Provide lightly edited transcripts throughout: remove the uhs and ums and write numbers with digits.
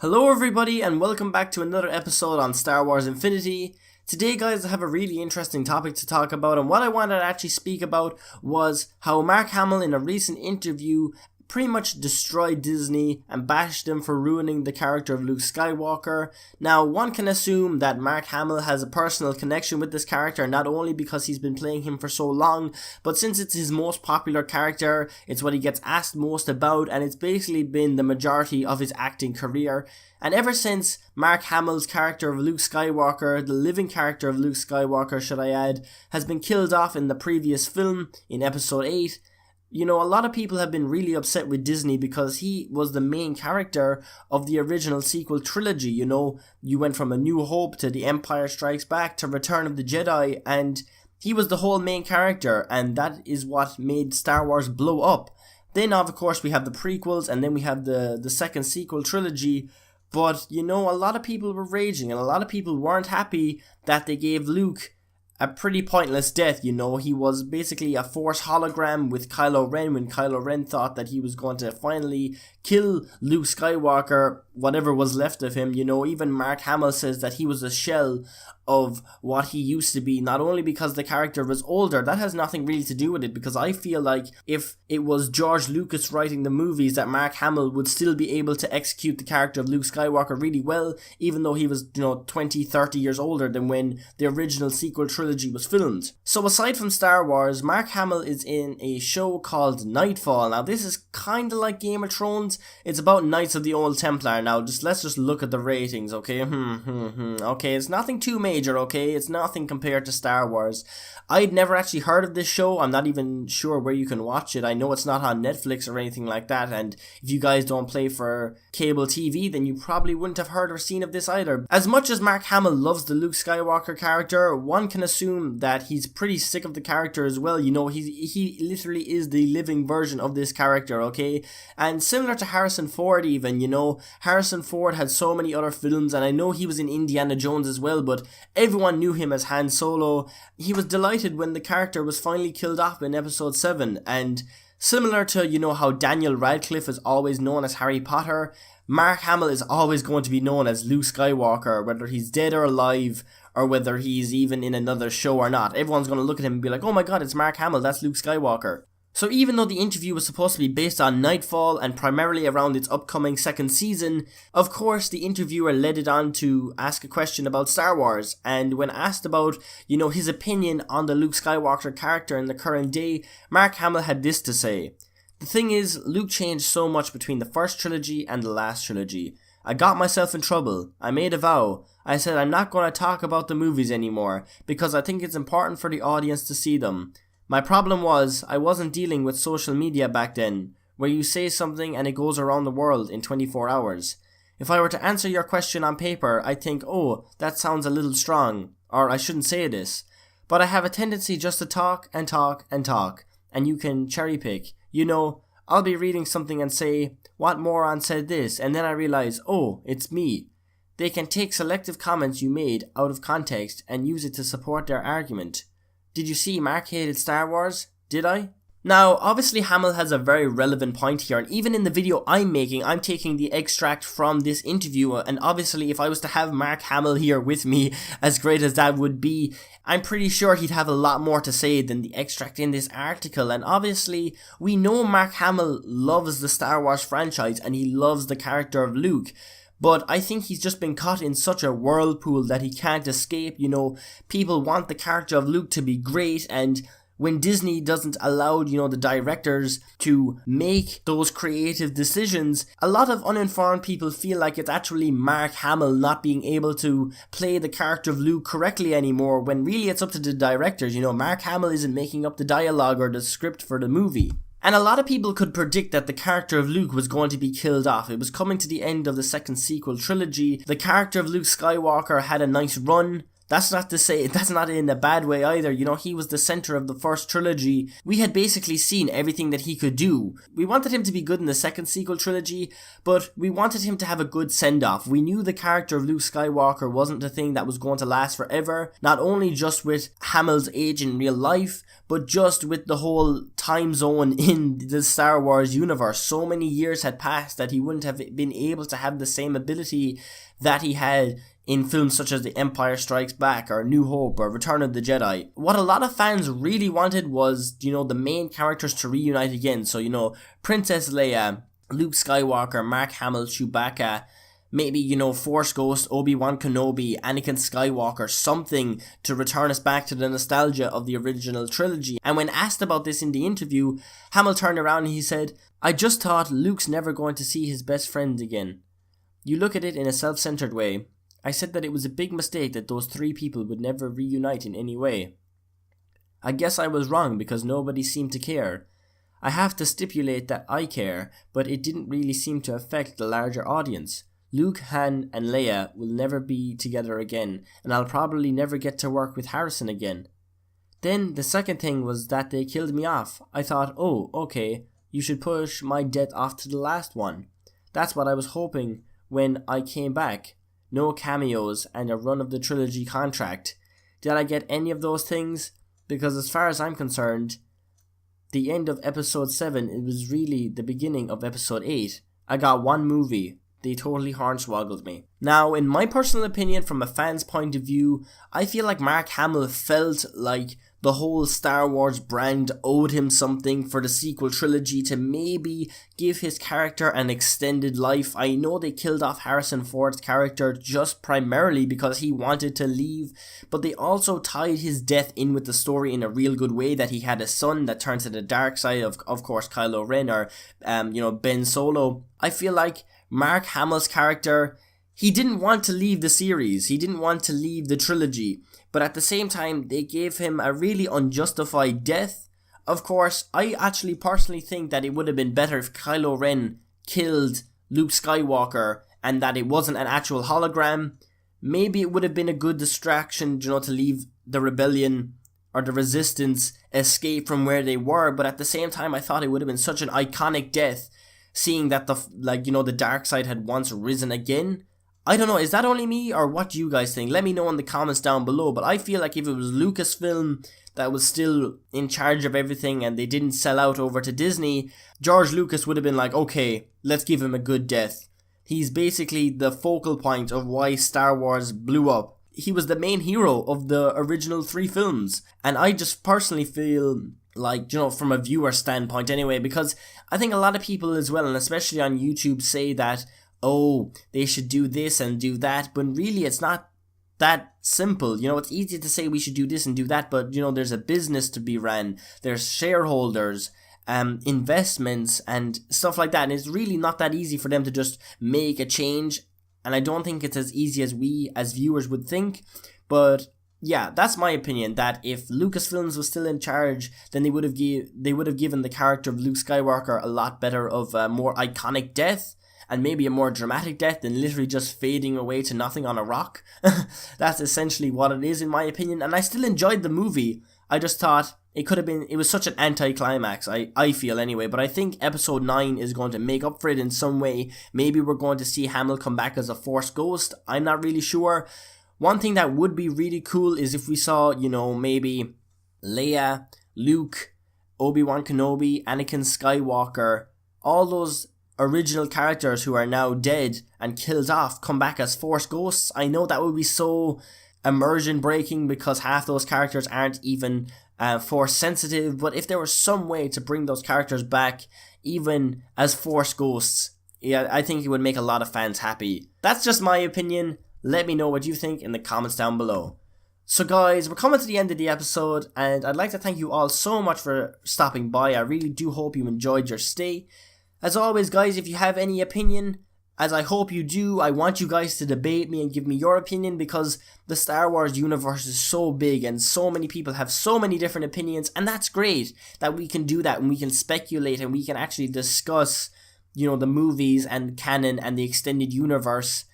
Hello everybody and welcome back to another episode on Star Wars Infinity. Today guys, I have a really interesting topic to talk about, and what I wanted to actually speak about was how Mark Hamill in a recent interview pretty much destroyed Disney and bashed them for ruining the character of Luke Skywalker. Now, one can assume that Mark Hamill has a personal connection with this character, not only because he's been playing him for so long, but since it's his most popular character, it's what he gets asked most about, and it's basically been the majority of his acting career. And ever since Mark Hamill's character of Luke Skywalker, the living character of Luke Skywalker should I add, has been killed off in the previous film, in episode 8, a lot of people have been really upset with Disney because he was the main character of the original sequel trilogy. You went from A New Hope to The Empire Strikes Back to Return of the Jedi, and he was the whole main character, and that is what made Star Wars blow up. Then, of course, we have the prequels, and then we have the second sequel trilogy. But, a lot of people were raging, and a lot of people weren't happy that they gave Luke a pretty pointless death. He was basically a Force hologram with Kylo Ren when Kylo Ren thought that he was going to finally kill Luke Skywalker, whatever was left of him. Even Mark Hamill says that he was a shell of what he used to be, not only because the character was older. That has nothing really to do with it, because I feel like if it was George Lucas writing the movies, that Mark Hamill would still be able to execute the character of Luke Skywalker really well, even though he was 20, 30 years older than when the original sequel trilogy was filmed. So aside from Star Wars, Mark Hamill is in a show called Nightfall. Now this is kind of like Game of Thrones. It's about Knights of the Old Templar. Now let's just look at the ratings, okay? Okay, it's nothing too major, okay? It's nothing compared to Star Wars. I'd never actually heard of this show. I'm not even sure where you can watch it. I know it's not on Netflix or anything like that, and if you guys don't play for cable TV, then you probably wouldn't have heard or seen of this either. As much as Mark Hamill loves the Luke Skywalker character, one can assume that he's pretty sick of the character as well. He literally is the living version of this character, okay? And similar to Harrison Ford even, Harrison Ford had so many other films, and I know he was in Indiana Jones as well, but everyone knew him as Han Solo. He was delighted when the character was finally killed off in episode 7, and similar to, how Daniel Radcliffe is always known as Harry Potter, Mark Hamill is always going to be known as Luke Skywalker, whether he's dead or alive, or whether he's even in another show or not. Everyone's going to look at him and be like, oh my god, it's Mark Hamill, that's Luke Skywalker. So even though the interview was supposed to be based on Nightfall and primarily around its upcoming second season, of course the interviewer led it on to ask a question about Star Wars, and when asked about, his opinion on the Luke Skywalker character in the current day, Mark Hamill had this to say. The thing is, Luke changed so much between the first trilogy and the last trilogy. I got myself in trouble. I made a vow. I said I'm not going to talk about the movies anymore because I think it's important for the audience to see them. My problem was, I wasn't dealing with social media back then, where you say something and it goes around the world in 24 hours. If I were to answer your question on paper, I'd think, oh, that sounds a little strong, or I shouldn't say this. But I have a tendency just to talk and talk and talk, and you can cherry pick. I'll be reading something and say, what moron said this? And then I realize, oh, it's me. They can take selective comments you made out of context and use it to support their argument. Did you see Mark hated Star Wars? Did I? Now, obviously Hamill has a very relevant point here, and even in the video I'm making, I'm taking the extract from this interview, and obviously if I was to have Mark Hamill here with me, as great as that would be, I'm pretty sure he'd have a lot more to say than the extract in this article. And obviously, we know Mark Hamill loves the Star Wars franchise, and he loves the character of Luke. But I think he's just been caught in such a whirlpool that he can't escape. People want the character of Luke to be great, and when Disney doesn't allow, the directors to make those creative decisions, a lot of uninformed people feel like it's actually Mark Hamill not being able to play the character of Luke correctly anymore, when really it's up to the directors. Mark Hamill isn't making up the dialogue or the script for the movie. And a lot of people could predict that the character of Luke was going to be killed off. It was coming to the end of the second sequel trilogy. The character of Luke Skywalker had a nice run. That's not to say, that's not in a bad way either. He was the center of the first trilogy. We had basically seen everything that he could do. We wanted him to be good in the second sequel trilogy, but we wanted him to have a good send-off. We knew the character of Luke Skywalker wasn't a thing that was going to last forever, not only just with Hamill's age in real life, but just with the whole time zone in the Star Wars universe. So many years had passed that he wouldn't have been able to have the same ability that he had in films such as The Empire Strikes Back or New Hope or Return of the Jedi. What a lot of fans really wanted was, the main characters to reunite again. So, Princess Leia, Luke Skywalker, Mark Hamill, Chewbacca, maybe, Force Ghost, Obi-Wan Kenobi, Anakin Skywalker, something to return us back to the nostalgia of the original trilogy. And when asked about this in the interview, Hamill turned around and he said, "I just thought Luke's never going to see his best friend again. You look at it in a self-centered way. I said that it was a big mistake that those three people would never reunite in any way. I guess I was wrong because nobody seemed to care. I have to stipulate that I care, but it didn't really seem to affect the larger audience. Luke, Han, and Leia will never be together again, and I'll probably never get to work with Harrison again. Then the second thing was that they killed me off. I thought, oh, okay, you should push my death off to the last one. That's what I was hoping when I came back. No cameos and a run of the trilogy contract. Did I get any of those things? Because as far as I'm concerned, the end of episode 7, it was really the beginning of episode 8. I got one movie. They totally hornswoggled me." Now, in my personal opinion, from a fan's point of view, I feel like Mark Hamill felt like the whole Star Wars brand owed him something for the sequel trilogy to maybe give his character an extended life. I know they killed off Harrison Ford's character just primarily because he wanted to leave, but they also tied his death in with the story in a real good way, that he had a son that turned to the dark side, of course Kylo Ren or Ben Solo. I feel like Mark Hamill's character, he didn't want to leave the series, he didn't want to leave the trilogy, but at the same time, they gave him a really unjustified death. Of course, I actually personally think that it would have been better if Kylo Ren killed Luke Skywalker and that it wasn't an actual hologram. Maybe it would have been a good distraction, to leave the rebellion or the resistance escape from where they were, but at the same time, I thought it would have been such an iconic death, seeing that the dark side had once risen again. I don't know, is that only me, or what do you guys think? Let me know in the comments down below, but I feel like if it was Lucasfilm that was still in charge of everything and they didn't sell out over to Disney, George Lucas would have been like, okay, let's give him a good death. He's basically the focal point of why Star Wars blew up. He was the main hero of the original 3 films, and I just personally feel like, from a viewer standpoint anyway, because I think a lot of people as well, and especially on YouTube, say that, oh, they should do this and do that, but really it's not that simple. It's easy to say we should do this and do that, but there's a business to be ran, there's shareholders, investments and stuff like that, and it's really not that easy for them to just make a change, and I don't think it's as easy as we as viewers would think. But yeah, that's my opinion, that if Lucasfilms was still in charge, then they would have given the character of Luke Skywalker a lot better of a more iconic death, and maybe a more dramatic death than literally just fading away to nothing on a rock. That's essentially what it is in my opinion, and I still enjoyed the movie. I just thought it was such an anticlimax, I feel anyway, but I think episode 9 is going to make up for it in some way. Maybe we're going to see Hamill come back as a Force ghost, I'm not really sure. One thing that would be really cool is if we saw, maybe Leia, Luke, Obi-Wan Kenobi, Anakin Skywalker, all those original characters who are now dead and killed off come back as Force ghosts. I know that would be so immersion breaking because half those characters aren't even Force sensitive, but if there was some way to bring those characters back even as Force ghosts, yeah, I think it would make a lot of fans happy. That's just my opinion. Let me know what you think in the comments down below. So guys, we're coming to the end of the episode, and I'd like to thank you all so much for stopping by. I really do hope you enjoyed your stay. As always guys, if you have any opinion, as I hope you do, I want you guys to debate me and give me your opinion, because the Star Wars universe is so big and so many people have so many different opinions, and that's great that we can do that and we can speculate and we can actually discuss, the movies and canon and the extended universe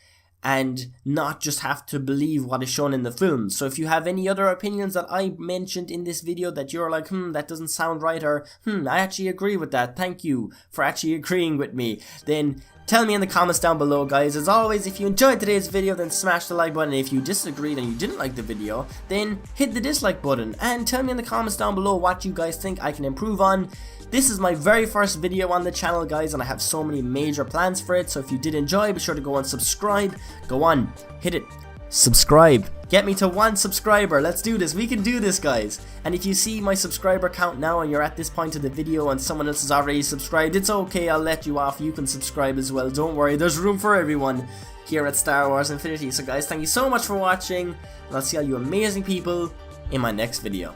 and not just have to believe what is shown in the films. So if you have any other opinions that I mentioned in this video that you're like, that doesn't sound right, or I actually agree with that, thank you for actually agreeing with me, then tell me in the comments down below, guys. As always, if you enjoyed today's video, then smash the like button. If you disagreed and you didn't like the video, then hit the dislike button and tell me in the comments down below what you guys think I can improve on. This is my very first video on the channel, guys, and I have so many major plans for it. So if you did enjoy, be sure to go and subscribe. Go on, hit it. Subscribe. Get me to 1 subscriber. Let's do this. We can do this, guys. And if you see my subscriber count now and you're at this point of the video and someone else has already subscribed, it's okay. I'll let you off. You can subscribe as well. Don't worry. There's room for everyone here at Star Wars Infinity. So guys, thank you so much for watching, and I'll see all you amazing people in my next video.